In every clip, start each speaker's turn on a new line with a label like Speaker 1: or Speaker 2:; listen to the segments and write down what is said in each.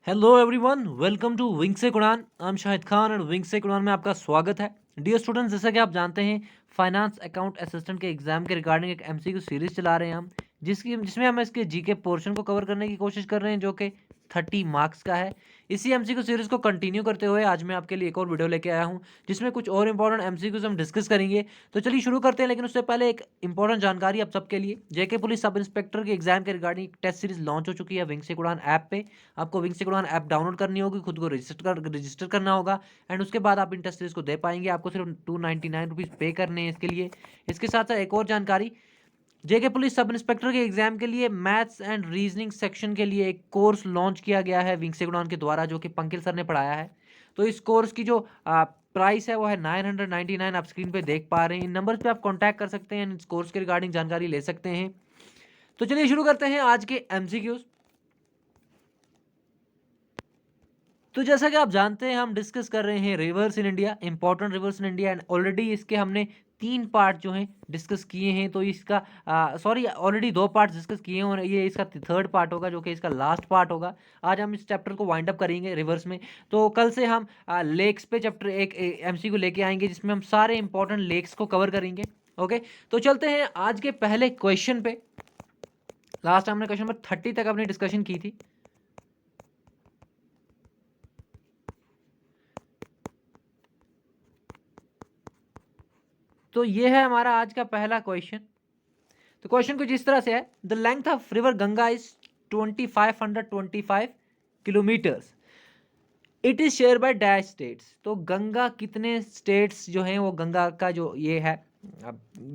Speaker 1: Hello everyone, welcome to विंग से कुरान। आई एम शाहिद खान और विंग से कुरान में आपका स्वागत है। डियर स्टूडेंट्स, जैसा कि आप जानते हैं, फाइनेंस अकाउंट असिस्टेंट के एग्जाम के रिगार्डिंग एक एमसीक्यू सीरीज चला रहे हैं हम, जिसमें हम इसके जीके पोर्शन को कवर करने की कोशिश कर रहे हैं, जो कि 30 मार्क्स का है। इसी एमसीक्यू सीरीज को कंटिन्यू करते हुए आज मैं आपके लिए एक और वीडियो लेके आया हूं, जिसमें कुछ और इंपॉर्टेंट एमसीक्यूज हम डिस्कस करेंगे। तो चलिए शुरू करते हैं, लेकिन उससे पहले एक इंपॉर्टेंट जानकारी आप सबके लिए। जेके पुलिस सब इंस्पेक्टर के एग्जाम के रिगार्डिंग टेस्ट सीरीज लॉन्च हो चुकी है विंग से कुरान ऐप पे। आपको विंग से कुरान ऐप डाउनलोड करनी होगी, खुद को रजिस्टर करना होगा, एंड उसके बाद आप इन टेस्ट सीरीज को दे पाएंगे। आपको सिर्फ 299 रुपीज़ पे करने हैं इसके लिए। इसके साथ साथ एक और जानकारी, जेके पुलिस सब इंस्पेक्टर के एग्जाम के लिए मैथ्स एंड रीजनिंग सेक्शन के लिए एक कोर्स लॉन्च किया गया है विंग से कुरान के द्वारा, जो कि पंकिल सर ने पढ़ाया है। तो इस कोर्स की जो प्राइस है वो है 999। आप स्क्रीन पे देख पा रहे हैं। इन नंबर्स पे आप कांटेक्ट कर सकते हैं, इस कोर्स के रिगार्डिंग जानकारी ले सकते हैं। तो चलिए शुरू करते हैं आज के एमसीक्यूज। तो जैसा कि आप जानते हैं, हम डिस्कस कर रहे हैं reverse in India, important rivers in India, and already इसके हमने 3 पार्ट जो हैं डिस्कस किए हैं। तो इसका सॉरी, ऑलरेडी 2 पार्ट डिस्कस किए हैं और ये इसका थर्ड पार्ट होगा, जो कि इसका लास्ट पार्ट होगा। आज हम इस चैप्टर को वाइंड अप करेंगे रिवर्स में। तो कल से हम लेक्स पे चैप्टर एक एमसीक्यू लेके आएंगे, जिसमें हम सारे इंपॉर्टेंट लेक्स को कवर करेंगे। ओके, तो चलते हैं आज के पहले क्वेश्चन पे। लास्ट हमने क्वेश्चन नंबर 30 तक अपनी डिस्कशन की थी। तो ये है हमारा आज का पहला क्वेश्चन। तो क्वेश्चन कुछ इस तरह से है, the length of river Ganga is 2525 kilometres. It is share by dash states. तो गंगा कितने स्टेट्स जो हैं, वो गंगा का जो ये है,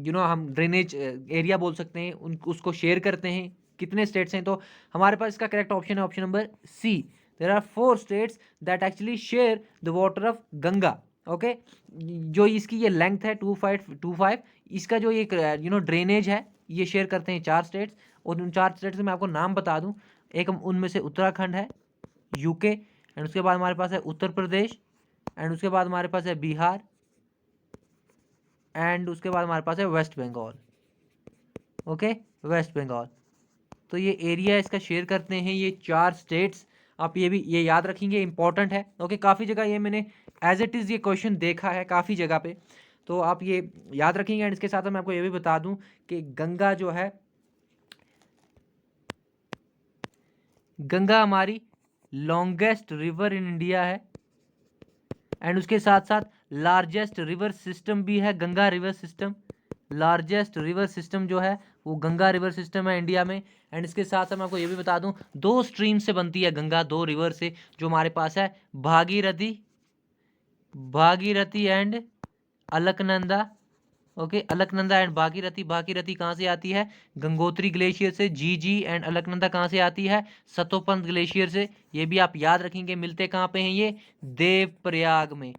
Speaker 1: हम ड्रेनेज एरिया बोल सकते हैं, उसको शेयर करते हैं, कितने स्टेट्स हैं। तो हमारे पास इसका करेक्ट ऑप्शन है option number C. There are 4 states that actually share the water of Ganga. Okay, जो इसकी ये लेंथ है 2525, इसका जो ये ड्रेनेज है, ये शेयर करते हैं 4 स्टेट्स। और उन 4 स्टेट्स में आपको नाम बता दूं, एक उनमें से उत्तराखंड है, यूके, एंड उसके बाद हमारे पास है उत्तर प्रदेश, एंड उसके बाद हमारे पास है बिहार, एंड उसके बाद हमारे पास है West Bengal. Okay, West Bengal. तो ये एरिया इसका शेयर करते हैं ये 4 स्टेट्स। आप ये याद रखेंगे, इंपॉर्टेंट है। ओके, काफ़ी जगह ये मैंने एज इट इज़ ये क्वेश्चन देखा है काफ़ी जगह पे, तो आप ये याद रखेंगे। एंड इसके साथ मैं आपको ये भी बता दूं कि गंगा जो है, गंगा हमारी लॉन्गेस्ट रिवर इन इंडिया है, एंड उसके साथ साथ लार्जेस्ट रिवर सिस्टम भी है Ganga river system. Largest river system जो है वो गंगा रिवर सिस्टम है इंडिया में। एंड इसके साथ साथ मैं आपको ये भी बता दूं, 2 स्ट्रीम से बनती है गंगा, 2 रिवर से, जो हमारे पास है Bhagirathi, Bhagirathi and Alaknanda. Okay, Alaknanda and Bhagirathi. Bhagirathi कहाँ से आती है? गंगोत्री ग्लेशियर से, जी। एंड अलकनंदा कहाँ से आती है? सतोपंत ग्लेशियर से। ये भी आप याद रखेंगे। मिलते कहाँ पे हैं ये? देवप्रयाग में,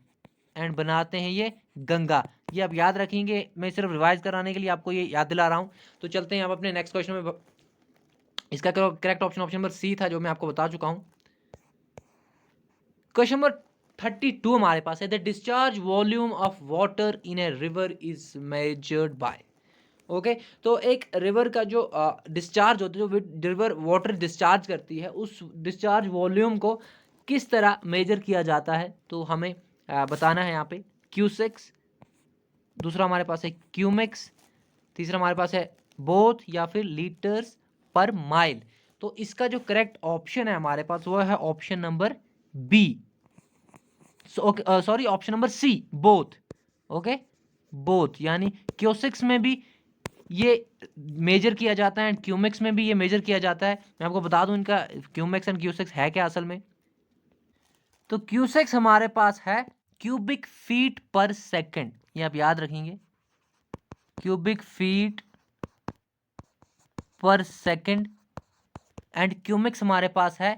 Speaker 1: एंड बनाते हैं ये गंगा। ये आप याद रखेंगे, मैं सिर्फ रिवाइज कराने के लिए आपको ये याद दिला रहा हूँ। तो चलते हैं आप अपने नेक्स्ट क्वेश्चन में। इसका correct option option number C था, जो मैं आपको बता चुका हूँ। क्वेश्चन नंबर 32 हमारे पास है, the discharge volume of water in a river is measured by. Okay, तो एक रिवर का जो डिस्चार्ज होता है, जो रिवर वाटर डिस्चार्ज करती है, उस डिस्चार्ज वॉल्यूम को किस तरह मेजर किया जाता है, तो हमें बताना है यहाँ पे। क्यूसेक्स, दूसरा हमारे पास है क्यूमेक्स, तीसरा हमारे पास है बोथ, या फिर लीटर्स पर माइल। तो इसका जो करेक्ट ऑप्शन है हमारे पास, वो है option number B, sorry option number C, both. Okay, both, यानी क्यूसेक्स में भी ये मेजर किया जाता है एंड क्यूमेक्स में भी ये मेजर किया जाता है। मैं आपको बता दूं इनका क्यूमेक्स एंड क्यूसेक्स है क्या असल में। तो क्यूसेक्स हमारे पास है क्यूबिक फीट पर सेकंड, ये आप याद रखेंगे, क्यूबिक फीट पर सेकंड। एंड क्यूमेक्स हमारे पास है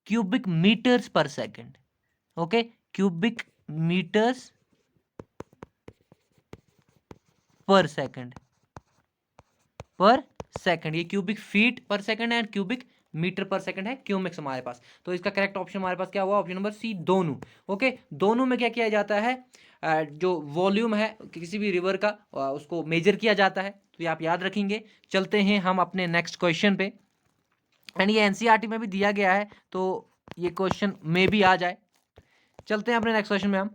Speaker 1: क्यूबिक मीटर्स पर सेकंड। ओके, क्यूबिक मीटर्स पर सेकंड, पर सेकंड। ये क्यूबिक फीट पर सेकंड है एंड क्यूबिक मीटर पर सेकंड है क्यूमेक्स हमारे पास। तो इसका करेक्ट ऑप्शन हमारे पास क्या हुआ? ऑप्शन नंबर सी, दोनों। ओके, दोनों में क्या किया जाता है, जो वॉल्यूम है किसी भी रिवर का, उसको मेजर किया जाता है। तो ये आप याद रखेंगे। चलते हैं हम अपने नेक्स्ट क्वेश्चन पे, एंड ये एनसीईआरटी में भी दिया गया है, तो ये क्वेश्चन में भी आ जाए। चलते हैं अपने नेक्स्ट क्वेश्चन में हम।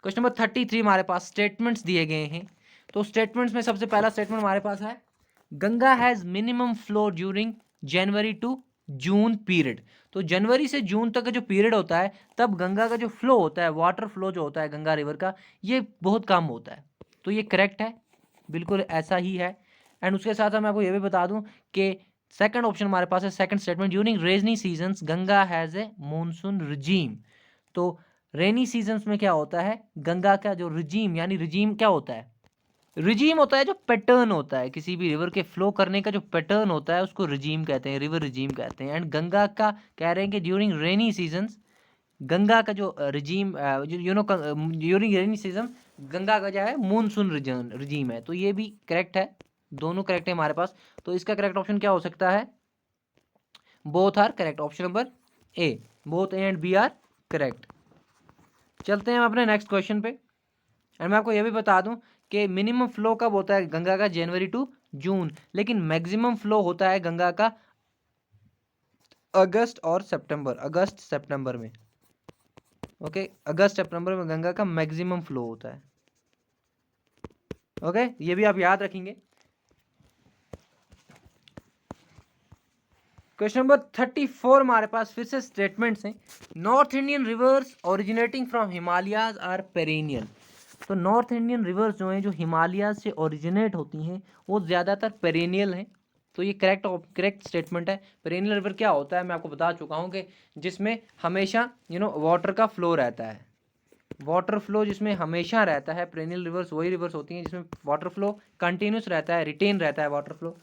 Speaker 1: क्वेश्चन नंबर 33 हमारे पास स्टेटमेंट्स दिए गए हैं। तो स्टेटमेंट्स में सबसे पहला स्टेटमेंट हमारे पास है, Ganga has minimum flow during January to June period. तो जनवरी से जून तक का जो पीरियड होता है तब गंगा का जो फ्लो होता है, वाटर फ्लो जो होता है गंगा रिवर का, ये बहुत कम होता है। तो ये करेक्ट है, बिल्कुल ऐसा ही है। एंड उसके साथ मैं आपको ये भी बता दूं कि सेकंड ऑप्शन हमारे पास है, second statement, during rainy seasons Ganga has a monsoon regime. तो रेनी सीजन्स में क्या होता है, गंगा का जो रिजीम, यानी रिजीम क्या होता है, रिजीम होता है जो पैटर्न होता है किसी भी रिवर के फ्लो करने का, जो पैटर्न होता है उसको रिजीम कहते हैं, रिवर रिजीम कहते हैं। एंड गंगा का कह रहे हैं कि ड्यूरिंग रेनी सीजन्स गंगा का जो regime, during rainy season Ganga का जो है मूनसून रिजीम है। तो ये भी करेक्ट है, दोनों करेक्ट है हमारे पास। तो इसका करेक्ट ऑप्शन क्या हो सकता है, both are correct, option number A, both A and B are correct. चलते हैं हम अपने नेक्स्ट क्वेश्चन पे। एंड मैं आपको ये भी बता दूं कि मिनिमम फ्लो कब होता है गंगा का, जनवरी टू जून, लेकिन मैक्सिमम फ्लो होता है गंगा का अगस्त और सितंबर, अगस्त सितंबर में। ओके, अगस्त सितंबर में गंगा का मैक्सिमम फ्लो होता है। ओके, ये भी आप याद रखेंगे। क्वेश्चन नंबर 34 हमारे पास फिर से स्टेटमेंट्स हैं। North Indian rivers originating from Himalayas are perennial. तो नॉर्थ इंडियन रिवर्स जो हैं, जो हिमालयाज से ओरिजिनेट होती हैं, वो ज़्यादातर पेरेनियल हैं। तो ये करेक्ट स्टेटमेंट है। पेरेनियल रिवर क्या होता है, मैं आपको बता चुका हूँ कि जिसमें हमेशा वाटर का फ्लो रहता है, वाटर फ्लो जिसमें हमेशा रहता है। पेरेनियल रिवर्स वही रिवर्स होती हैं जिसमें वाटर फ्लो कंटिन्यूस रहता है, रिटेन रहता है वाटर फ्लो।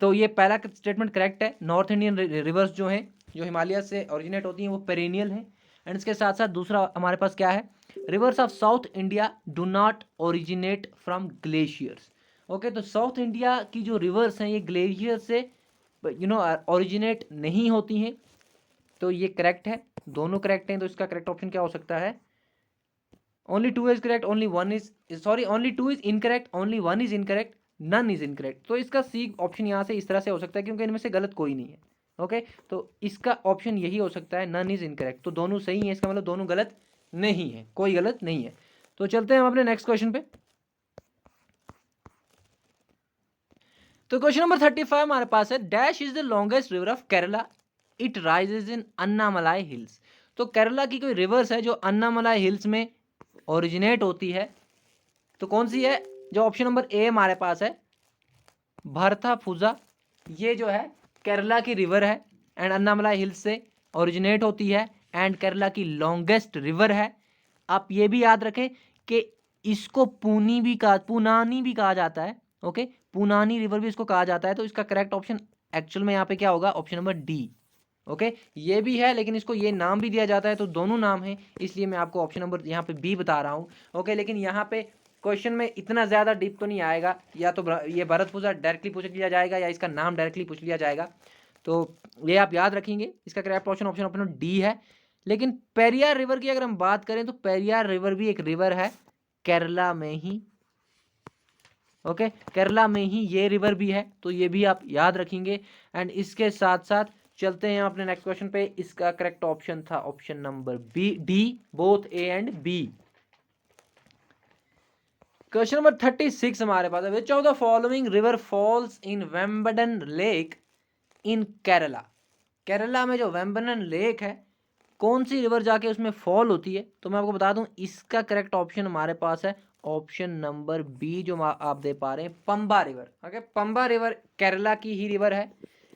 Speaker 1: तो ये पहला स्टेटमेंट करेक्ट है। नॉर्थ इंडियन रिवर्स जो हैं, जो हिमालय से ओरिजिनेट होती हैं, वो पेरेनियल हैं। एंड इसके साथ साथ दूसरा हमारे पास क्या है, reverse of south India do not originate from glaciers. Okay, तो साउथ इंडिया की जो रिवर्स हैं ये ग्लेशियर से ओरिजिनेट नहीं होती हैं। तो ये करेक्ट है, दोनों करेक्ट हैं। तो इसका करेक्ट ऑप्शन क्या हो सकता है, only two is correct, only one is, sorry, only two is incorrect, only one is incorrect, none is incorrect. तो इसका सी ऑप्शन यहाँ से इस तरह से हो सकता है क्योंकि इनमें से गलत कोई नहीं है। ओके, तो इसका ऑप्शन यही हो सकता है, नन इज इनकरेक्ट। तो दोनों सही है, इसका मतलब दोनों गलत नहीं है, कोई गलत नहीं है। तो चलते हैं हम अपने नेक्स्ट क्वेश्चन पे। तो क्वेश्चन नंबर 35 हमारे पास है, dash is the longest river of Kerala, it rises in Annamalai hills. तो केरला की कोई रिवर्स है जो अन्नामलाई हिल्स में ओरिजिनेट होती है, तो कौन सी है, जो ऑप्शन नंबर ए हमारे पास है, भरथापुजा। ये जो है केरला की रिवर है एंड अन्नामलाई हिल्स से ओरिजिनेट होती है एंड केरला की लॉन्गेस्ट रिवर है। आप ये भी याद रखें कि इसको पुनानी भी कहा जाता है। ओके, पुनानी रिवर भी इसको कहा जाता है। तो इसका करेक्ट ऑप्शन एक्चुअल में यहाँ पे क्या होगा, ऑप्शन नंबर डी। ओके, ये भी है लेकिन इसको ये नाम भी दिया जाता है, तो दोनों नाम हैं, इसलिए मैं आपको ऑप्शन नंबर यहाँ पे बी बता रहा हूँ। ओके, लेकिन यहाँ पे क्वेश्चन में इतना ज़्यादा डीप तो नहीं आएगा, या तो ये भरतपुजा डायरेक्टली पूछ लिया जाएगा या इसका नाम डायरेक्टली पूछ लिया जाएगा। तो ये आप याद रखेंगे, इसका करेक्ट ऑप्शन ऑप्शन डी है। लेकिन पेरियार रिवर की अगर हम बात करें तो पेरियार रिवर भी एक रिवर है केरला में ही। ओके, केरला में ही ये रिवर भी है, तो ये भी आप याद रखेंगे। एंड इसके साथ साथ चलते हैं अपने नेक्स्ट क्वेश्चन पे। इसका करेक्ट ऑप्शन था option number B, D, both A and B. Question number 36 हमारे पास है, which of the following river falls in Vembanad lake in Kerala. Kerala में जो वेम्बडन लेक है, कौन सी रिवर जाके उसमें फॉल होती है। तो मैं आपको बता दूं, इसका करेक्ट ऑप्शन हमारे पास है ऑप्शन नंबर बी, जो आप दे पा रहे हैं, Pamba river. Okay, Pamba river Kerala की ही रिवर है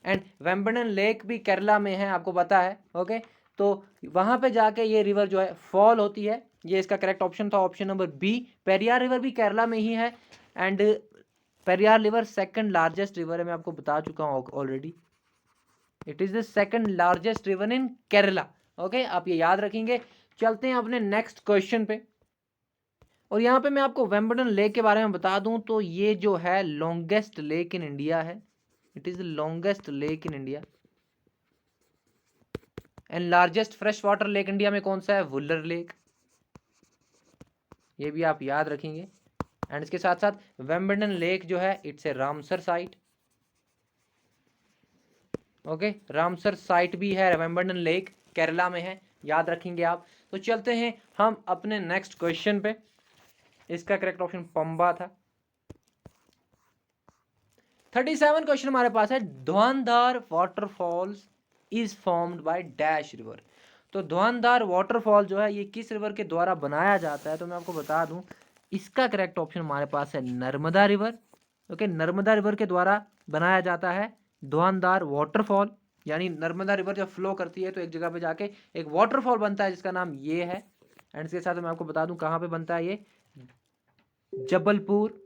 Speaker 1: एंड वेम्बडन लेक भी केरला में है, आपको पता है। ओके, तो वहां पे जाके ये रिवर जो है फॉल होती है। ये इसका करेक्ट ऑप्शन था option number B. Periyar river भी केरला में ही है and Periyar river second largest river है, मैं आपको बता चुका हूँ already. It is the second largest river in Kerala. Okay, आप ये याद रखेंगे। चलते हैं अपने नेक्स्ट क्वेश्चन पे। और यहाँ पे मैं आपको वेम्बडन लेक के बारे में बता दूं तो ये जो है लॉन्गेस्ट लेक इन इंडिया है। It is the longest lake in India. And largest fresh water lake India में कौन सा है, वुलर लेक। ये भी आप याद रखेंगे। एंड इसके साथ साथ वेम्बडन लेक जो है it's a Ramsar site. Okay, Ramsar site भी है वेम्बडन लेक केरला में है, याद रखेंगे आप। तो चलते हैं हम अपने नेक्स्ट क्वेश्चन पे। इसका करेक्ट ऑप्शन पंबा था। 37 क्वेश्चन हमारे पास है। धुआंधार waterfalls is formed by dash river. तो धुआंधार वाटरफॉल जो है ये किस रिवर के द्वारा बनाया जाता है? तो मैं आपको बता दूं, इसका करेक्ट ऑप्शन हमारे पास है Narmada river. Okay, Narmada river के द्वारा बनाया जाता है धुआंधार वाटरफॉल। यानी नर्मदा रिवर जब फ्लो करती है तो एक जगह पे जाके एक वाटरफॉल बनता है जिसका नाम ये है। एंड इसके साथ मैं आपको बता दूं कहाँ पे बनता है ये, जबलपुर,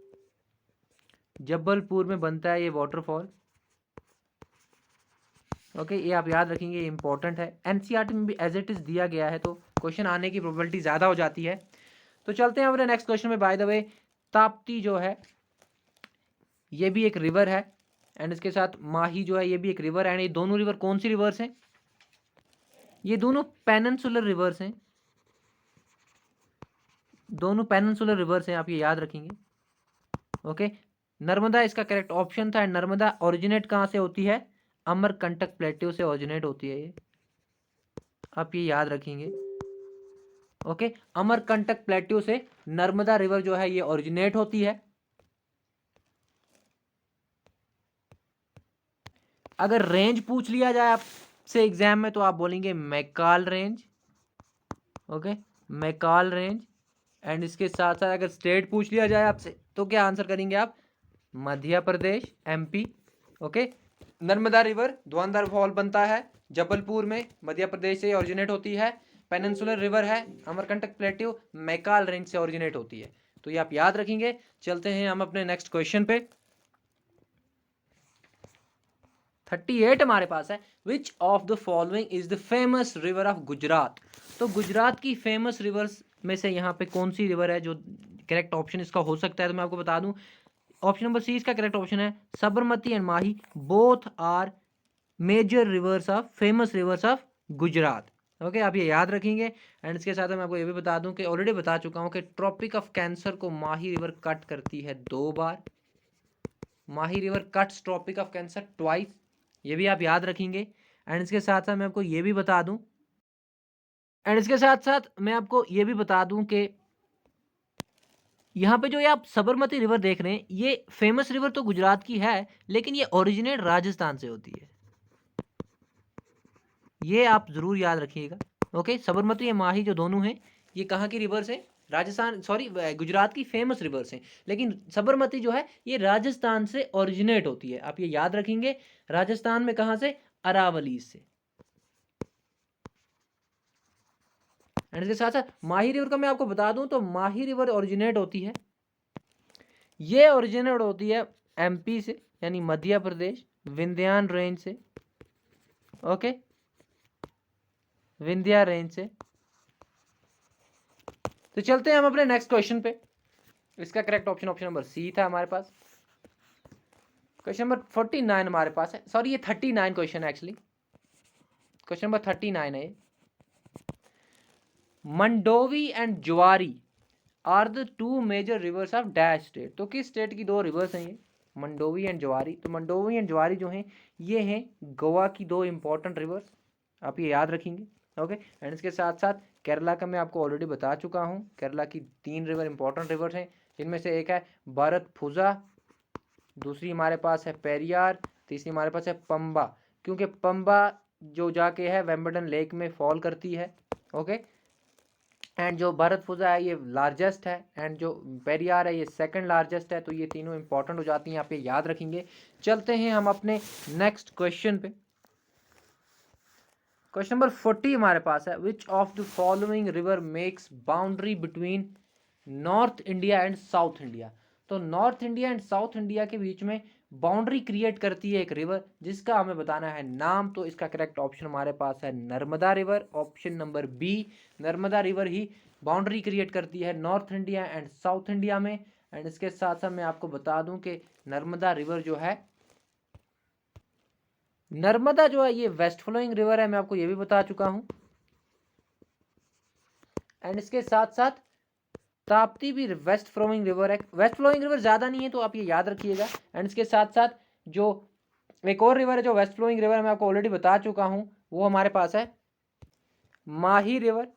Speaker 1: जबलपुर में बनता है ये वाटरफॉल। ओके, ये आप याद रखेंगे, ये इंपॉर्टेंट है। एनसीईआरटी में भी एज इट इज दिया गया है तो क्वेश्चन आने की प्रोबेबिलिटी ज़्यादा हो जाती है। तो चलते हैं अपने नेक्स्ट क्वेश्चन में। बाय द वे, ताप्ती जो है ये भी एक रिवर है, एंड इसके साथ माही जो है ये भी एक रिवर है। एंड ये दोनों रिवर कौन सी रिवर्स हैं? ये दोनों पेनिनसुलर रिवर्स हैं, दोनों पेनिनसुलर रिवर्स हैं, आप ये याद रखेंगे। ओके, नर्मदा इसका करेक्ट ऑप्शन था। नर्मदा ओरिजिनेट कहाँ से होती है? अमरकंटक प्लेट्यू से ओरिजिनेट होती है ये, आप ये याद रखेंगे। ओके, अमरकंटक प्लेट्यू से नर्मदा रिवर जो है ये ओरिजिनेट होती है। अगर रेंज पूछ लिया जाए आपसे एग्जाम में तो आप बोलेंगे Maikal range. Okay, Maikal range. And इसके साथ साथ अगर स्टेट पूछ लिया जाए आपसे तो क्या आंसर करेंगे आप? Madhya Pradesh, MP. Okay, Narmada river धुआंधार फॉल बनता है जबलपुर में, मध्य प्रदेश से ओरिजिनेट होती है। पेनिनसुलर रिवर है अमरकंटक प्लेट्यू, मैकाल रेंज से ओरिजिनेट होती है। तो ये आप याद रखेंगे। चलते हैं हम अपने नेक्स्ट क्वेश्चन पे। 38 हमारे पास है। Which of the following is the famous river of Gujarat. तो गुजरात की फेमस रिवर्स में से यहाँ पे कौन सी रिवर है जो करेक्ट ऑप्शन इसका हो सकता है? तो मैं आपको बता दूं, ऑप्शन नंबर सी इसका करेक्ट ऑप्शन है। Sabarmati and Mahi both are major rivers of, famous rivers of Gujarat. Okay, आप ये याद रखेंगे। एंड इसके साथ मैं आपको ये भी बता दूं कि ऑलरेडी बता चुका हूं कि ट्रॉपिक ऑफ कैंसर को माही रिवर कट करती है 2 बार। Mahi river cuts tropic of cancer twice, ये भी आप याद रखेंगे। एंड इसके साथ साथ मैं आपको ये भी बता दूं, एंड इसके साथ साथ मैं आपको ये भी बता दूं कि यहाँ पे जो ये आप साबरमती रिवर देख रहे हैं, ये फेमस रिवर तो गुजरात की है, लेकिन ये ओरिजिनेट राजस्थान से होती है। ये आप जरूर याद रखिएगा। ओके, साबरमती और माही जो दोनों हैं ये कहाँ की रिवर्स हैं? राजस्थान, सॉरी, गुजरात की फेमस रिवर्स हैं, लेकिन साबरमती जो है ये राजस्थान से ओरिजिनेट होती है, आप ये याद रखेंगे। राजस्थान में कहाँ से? अरावली से। एंड इसके साथ साथ माही रिवर का मैं आपको बता दूं तो माही रिवर ओरिजिनेट होती है, ये ओरिजिनेट होती है एमपी से, यानी मध्य प्रदेश, विंध्यान रेंज से। ओके, विंध्या रेंज से। तो चलते हैं हम अपने नेक्स्ट क्वेश्चन पे। इसका correct option option number C था हमारे पास। क्वेश्चन नंबर 49 हमारे पास है, सॉरी ये 39 क्वेश्चन है एक्चुअली, क्वेश्चन नंबर 39 है। Mandovi and Zuari are the 2 major rivers of dash state. तो किस स्टेट की 2 रिवर्स हैं ये? मंडोवी एंड ज्वारी। तो मंडोवी एंड ज्वारी जो हैं ये हैं गोवा की 2 इंपॉर्टेंट रिवर्स, आप ये याद रखेंगे। ओके, एंड इसके साथ साथ केरला का मैं आपको ऑलरेडी बता चुका हूँ, केरला की 3 रिवर इंपॉर्टेंट रिवर्स हैं, जिनमें से एक है भरतपुजा, दूसरी हमारे पास है पेरियार, तीसरी हमारे पास है पंबा। क्योंकि पंबा जो जाके है वेम्बर्डन लेक में फॉल करती है। ओके, एंड जो भरतपुजा है ये लार्जेस्ट है, एंड जो पेरियार है ये सेकंड लार्जेस्ट है। तो ये तीनों इंपॉर्टेंट हो जाती हैं, आप ये याद रखेंगे। चलते हैं हम अपने नेक्स्ट क्वेश्चन पे। क्वेश्चन नंबर 40 हमारे पास है। Which of the following river makes boundary between north India and south India. तो north India and south India के बीच में बाउंड्री क्रिएट करती है एक रिवर, जिसका हमें बताना है नाम। तो इसका करेक्ट ऑप्शन हमारे पास है Narmada river, option number B. Narmada river ही बाउंड्री क्रिएट करती है north India and south India में। एंड इसके साथ साथ मैं आपको बता दूं कि नर्मदा रिवर जो है, नर्मदा जो है ये वेस्ट फ्लोइंग रिवर है, मैं आपको ये भी बता चुका हूं। एंड इसके साथ साथ ताप्ती भी वेस्ट फ्लोइंग रिवर है। वेस्ट फ्लोइंग रिवर ज़्यादा नहीं है तो आप ये याद रखिएगा। एंड इसके साथ साथ जो एक और रिवर है जो वेस्ट फ्लोइंग रिवर मैं आपको ऑलरेडी बता चुका हूँ, वो हमारे पास है माही रिवर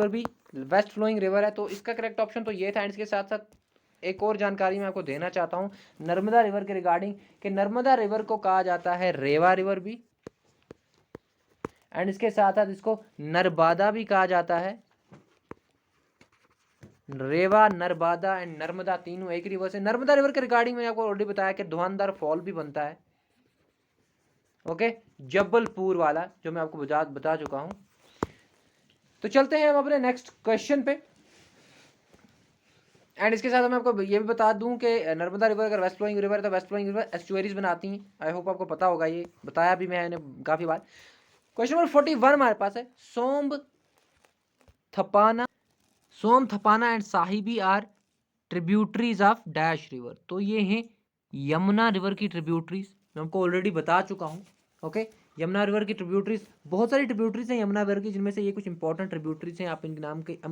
Speaker 1: भी वेस्ट फ्लोइंग रिवर है, तो इसका करेक्ट ऑप्शन तो ये था। एंड इसके साथ साथ एक और जानकारी मैं आपको देना चाहता हूँ नर्मदा रिवर के रिगार्डिंग, कि नर्मदा रिवर को कहा जाता है रेवा रिवर भी, एंड इसके साथ साथ इसको नर्मदा भी कहा जाता है। रेवा, नर्मदा एंड नर्मदा तीनों एक रिवर से। नर्मदा रिवर के रिगार्डिंग मैंने आपको ऑलरेडी बताया कि धुआंधार फॉल भी बनता है, ओके, जबलपुर वाला, जो मैं आपको बता चुका हूं। तो चलते हैं हम अपने नेक्स्ट क्वेश्चन पे। एंड इसके साथ मैं आपको ये भी बता दूं कि नर्मदा रिवर अगर वेस्ट फ्लोइंग रिवर है तो वेस्ट फ्लोइंग रिवर एस्चुअरीज बनाती हैं। आई होप आपको पता होगा, ये बताया भी मैंने काफ़ी बार। क्वेश्चन नंबर 41 हमारे पास है, सोम थपाना and Sahibi are tributaries of dash river. तो ये हैं यमुना रिवर की ट्रिब्यूटरीज, मैं आपको ऑलरेडी बता चुका हूँ, ओके। यमुना रिवर की ट्रिब्यूटरीज, बहुत सारी ट्रिब्यूटरीज हैं यमुना रिवर की, जिनमें से ये कुछ इंपॉर्टेंट ट्रिब्यूटरीज हैं, आप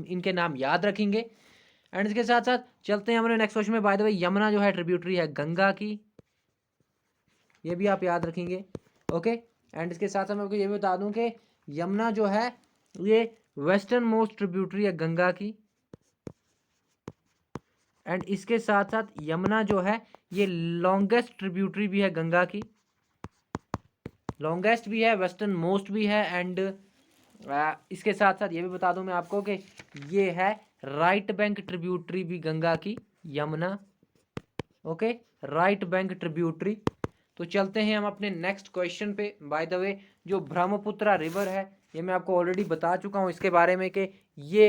Speaker 1: इनके नाम याद रखेंगे। एंड इसके साथ साथ चलते हैं हमारे नेक्स्ट क्वेश्चन में। बाय द वे, यमुना जो है ट्रिब्यूटरी है गंगा की, ये भी आप याद रखेंगे, ओके। एंड इसके साथ साथ मैं आपको ये भी बता दूं कि यमुना जो है ये वेस्टर्न मोस्ट ट्रिब्यूटरी है गंगा की। एंड इसके साथ साथ यमुना जो है ये लॉन्गेस्ट ट्रिब्यूटरी भी है गंगा की, लॉन्गेस्ट भी है, वेस्टर्न मोस्ट भी है। एंड इसके साथ साथ ये भी बता दूं मैं आपको कि ये है राइट बैंक ट्रिब्यूटरी भी गंगा की, Yamuna, okay, right bank tributary. तो चलते हैं हम अपने नेक्स्ट क्वेश्चन पे। बाय द वे, जो ब्रह्मपुत्र रिवर है ये मैं आपको ऑलरेडी बता चुका हूँ इसके बारे में कि ये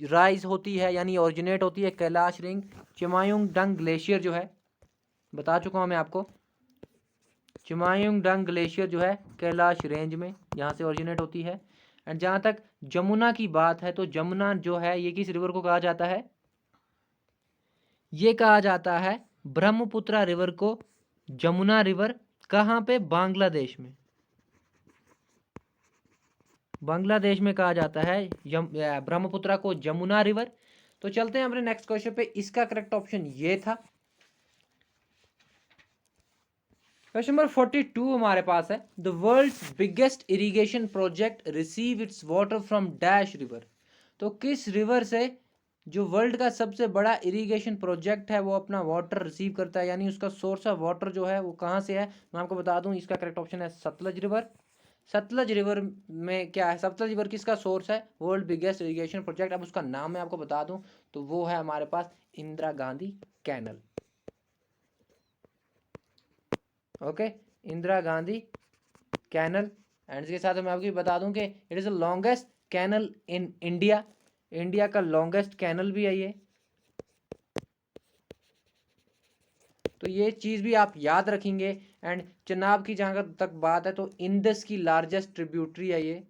Speaker 1: राइज होती है यानी ओरिजिनेट होती है कैलाश रिंग चिमायुंगडंग ग्लेशियर जो है, बता चुका हूँ मैं आपको। चिमायुंगडंग ग्लेशियर जो है कैलाश रेंज में, यहाँ से ओरिजिनेट होती है। एंड जहाँ तक जमुना की बात है, तो जमुना जो है ये किस रिवर को कहा जाता है, ये कहा जाता है ब्रह्मपुत्र रिवर को जमुना रिवर। कहाँ पे, बांग्लादेश में, बांग्लादेश में कहा जाता है ब्रह्मपुत्र को जमुना रिवर। तो चलते हैं अपने नेक्स्ट क्वेश्चन पे। इसका करेक्ट ऑप्शन ये था। क्वेश्चन नंबर 42 हमारे पास है, the world's biggest irrigation project receive its water from dash river. तो किस रिवर से जो वर्ल्ड का सबसे बड़ा इरिगेशन प्रोजेक्ट है वो अपना वाटर रिसीव करता है, यानी उसका सोर्स ऑफ वाटर जो है वो कहाँ से है, मैं आपको बता दूं इसका करेक्ट ऑप्शन है सतलज रिवर। सतलज रिवर में क्या है, सतलज रिवर किसका सोर्स है, वर्ल्ड बिगेस्ट इरिगेशन प्रोजेक्ट। अब उसका नाम मैं आपको बता दूं तो वो है हमारे पास Indira Gandhi canal, okay, Indira Gandhi canal. And इसके साथ मैं आपको बता दूं कि it is the longest canal in India, India का लॉन्गेस्ट कैनल भी है ये। तो ये चीज़ भी आप याद रखेंगे। एंड चनाब की जहाँ तक बात है तो इंडस की लार्जेस्ट ट्रिब्यूटरी है ये,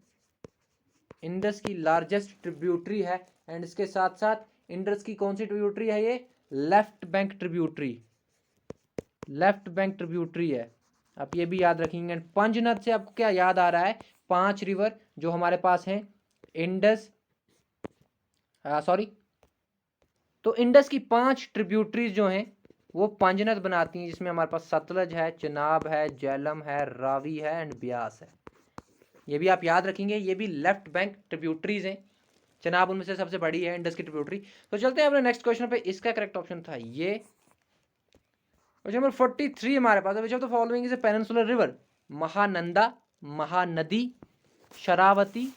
Speaker 1: इंडस की लार्जेस्ट ट्रिब्यूटरी है। एंड इसके साथ साथ इंडस की कौन सी ट्रिब्यूटरी है ये, left bank tributary, left bank tributary है, आप ये भी याद रखेंगे। एंड पंजनद से आपको क्या याद आ रहा है, 5 रिवर जो हमारे पास हैं, इंडस, सॉरी, तो इंडस की 5 ट्रिब्यूटरीज जो हैं वो पंजनद बनाती हैं, जिसमें हमारे पास सतलज है, चनाब है, झेलम है, रावी है एंड ब्यास है। ये भी आप याद रखेंगे, ये भी लेफ्ट बैंक ट्रिब्यूटरीज हैं, चनाब उनमें से सबसे बड़ी है इंडस की ट्रिब्यूटरी। तो चलते हैं अपने नेक्स्ट क्वेश्चन पे। इसका करेक्ट ऑप्शन था ये। क्वेश्चन नंबर 43 हमारे पास है, which of the following is a peninsular river, Mahananda, Mahanadi, Sharavati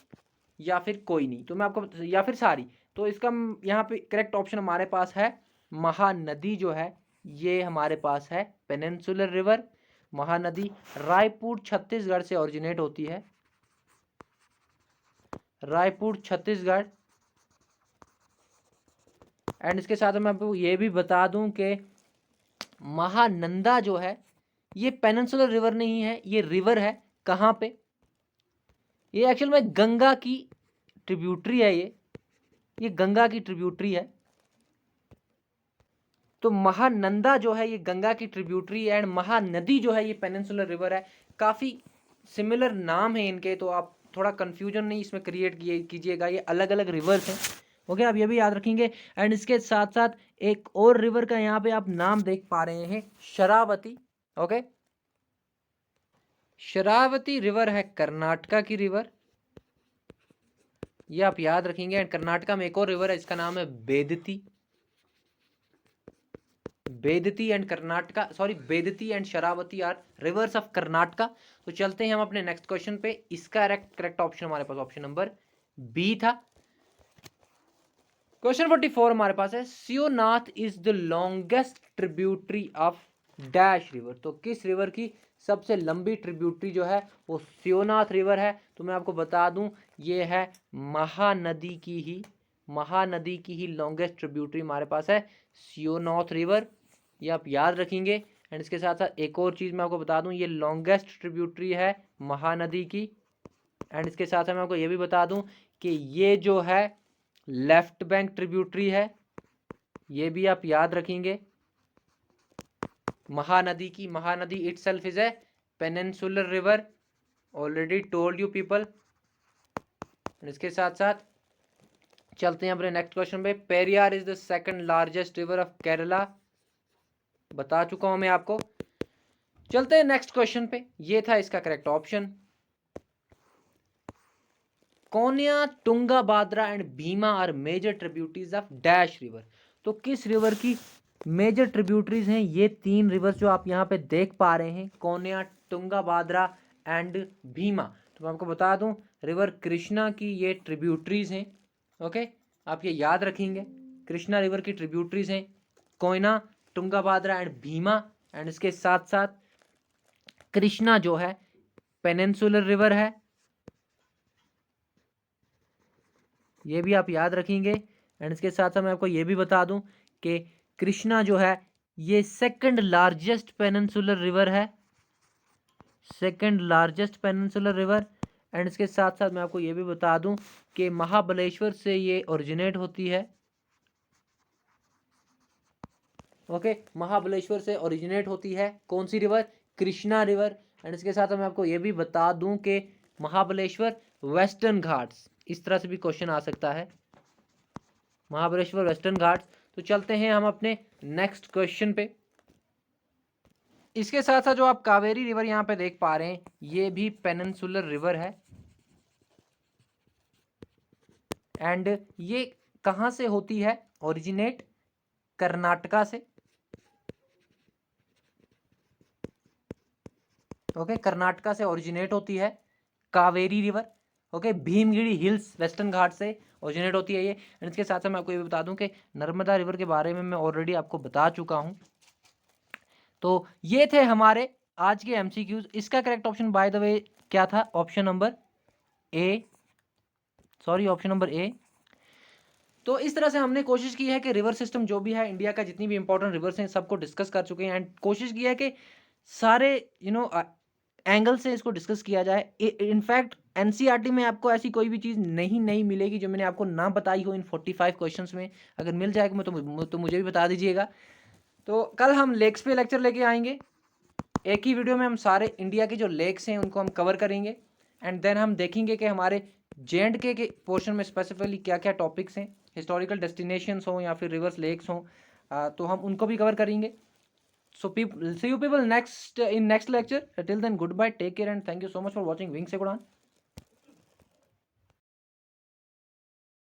Speaker 1: या फिर कोई नहीं। तो मैं आपको, या फिर सारी, तो इसका यहाँ पे करेक्ट ऑप्शन हमारे पास है महानदी जो है ये हमारे पास है पेनिनसुलर रिवर। महानदी रायपुर छत्तीसगढ़ से ओरिजिनेट होती है, रायपुर छत्तीसगढ़। एंड इसके साथ मैं आपको ये भी बता दूं कि महानंदा जो है ये पेनिनसुलर रिवर नहीं है, ये रिवर है कहाँ पे, ये एक्चुअल में गंगा की ट्रिब्यूटरी है, ये गंगा की ट्रिब्यूटरी है। तो महानंदा जो है ये गंगा की ट्रिब्यूटरी एंड महानदी जो है ये पेनिनसुलर रिवर है। काफ़ी सिमिलर नाम है इनके, तो आप थोड़ा कन्फ्यूजन नहीं इसमें क्रिएट कीजिएगा, ये अलग अलग रिवर्स हैं, ओके, आप ये भी याद रखेंगे। एंड इसके साथ साथ एक और रिवर का यहाँ पे आप नाम देख पा रहे हैं, शरावती, ओके, शरावती रिवर है कर्नाटका की रिवर। ये आप याद रखेंगे। एंड कर्नाटका में एक और रिवर है, इसका नाम है Bedti. Bedti and Karnataka, sorry, Bedti and Sharavati are rivers of Karnataka. तो चलते हैं हम अपने नेक्स्ट क्वेश्चन पे। इसका करेक्ट ऑप्शन हमारे पास ऑप्शन नंबर बी था। क्वेश्चन 44 हमारे पास है, Seonath is the longest tributary of dash river. तो किस रिवर की सबसे लंबी ट्रिब्यूटरी जो है वो सियोनाथ रिवर है। तो मैं आपको बता दूं ये है महानदी की ही लॉन्गेस्ट ट्रिब्यूटरी हमारे पास है सियोनाथ रिवर। ये आप याद रखेंगे। एंड इसके साथ साथ एक और चीज़ मैं आपको बता दूं, ये लॉन्गेस्ट ट्रिब्यूटरी है महानदी की। एंड इसके साथ साथ मैं आपको ये भी बता दूं कि ये जो है लेफ्ट बैंक ट्रिब्यूटरी है, ये भी आप याद रखेंगे। Mahanadi itself is a peninsular river, already told you people. इसके साथ साथ चलते हैं अपने नेक्स्ट क्वेश्चन पे। Periyar is the second largest river of Kerala, बता चुका हूं मैं आपको। चलते हैं नेक्स्ट क्वेश्चन पे। ये था इसका correct option. Koyna, Tunga Bhadra and Bhima are major tributaries of dash river. तो किस रिवर की मेजर ट्रिब्यूटरीज हैं ये तीन रिवर्स जो आप यहाँ पे देख पा रहे हैं, कोन्या, टुंगा बाद्रा एंड भीमा। तो मैं आपको बता दूं रिवर कृष्णा की ये ट्रिब्यूटरीज हैं। ओके, आप ये याद रखेंगे। कृष्णा रिवर की ट्रिब्यूटरीज हैं कोयना, टुंगा बाद्रा एंड भीमा। एंड इसके साथ साथ कृष्णा जो है पेनिनसुलर रिवर है, ये भी आप याद रखेंगे। एंड इसके साथ साथ मैं आपको ये भी बता दूं कि कृष्णा जो है ये सेकंड लार्जेस्ट पेनिनसुलर रिवर है, second largest peninsular river. And इसके साथ साथ मैं आपको ये भी बता दूं कि महाबलेश्वर से ये ओरिजिनेट होती है। ओके, महाबलेश्वर से ओरिजिनेट होती है कौन सी रिवर? कृष्णा रिवर। एंड इसके साथ मैं आपको ये भी बता दूं कि महाबलेश्वर वेस्टर्न घाट्स, इस तरह से भी क्वेश्चन आ सकता है, महाबलेश्वर वेस्टर्न घाट्स। तो चलते हैं हम अपने नेक्स्ट क्वेश्चन पे। इसके साथ साथ जो आप कावेरी रिवर यहाँ पे देख पा रहे हैं ये भी पेनिनसुलर रिवर है। एंड ये कहाँ से होती है ओरिजिनेट? कर्नाटका से। ओके, कर्नाटका से ओरिजिनेट होती है Kaveri river. Okay, Bhimgiri hills western Ghat से ओरिजिनेट होती है ये। एंड इसके साथ साथ मैं आपको ये भी बता दूं कि नर्मदा रिवर के बारे में मैं ऑलरेडी आपको बता चुका हूं। तो ये थे हमारे आज के एमसीक्यूज। इसका correct option by the way क्या था? ऑप्शन नंबर ए, सॉरी, ऑप्शन नंबर ए। तो इस तरह से हमने कोशिश की है कि रिवर सिस्टम जो भी है इंडिया का, जितनी भी इंपॉर्टेंट रिवर्स हैं सबको डिस्कस कर चुके हैं। एंड कोशिश की है कि सारे एंगल से इसको डिस्कस किया जाए। इनफैक्ट एनसीईआरटी में आपको ऐसी कोई भी चीज़ नहीं मिलेगी जो मैंने आपको ना बताई हो इन 45 क्वेश्चंस में। अगर मिल जाएगा तो मुझे भी बता दीजिएगा। तो कल हम लेक्स पे लेक्चर लेके आएंगे। एक ही वीडियो में हम सारे इंडिया के जो लेक्स हैं उनको हम कवर करेंगे। एंड देन हम देखेंगे कि हमारे JNK के पोर्शन में स्पेसिफिकली क्या क्या टॉपिक्स हैं, हिस्टोरिकल डेस्टिनेशंस हों या फिर रिवर्स लेक्स हों, तो हम उनको भी कवर करेंगे। So see you people next in next lecture. Till then, goodbye, take care, and thank you so much for watching Wings Ecodan.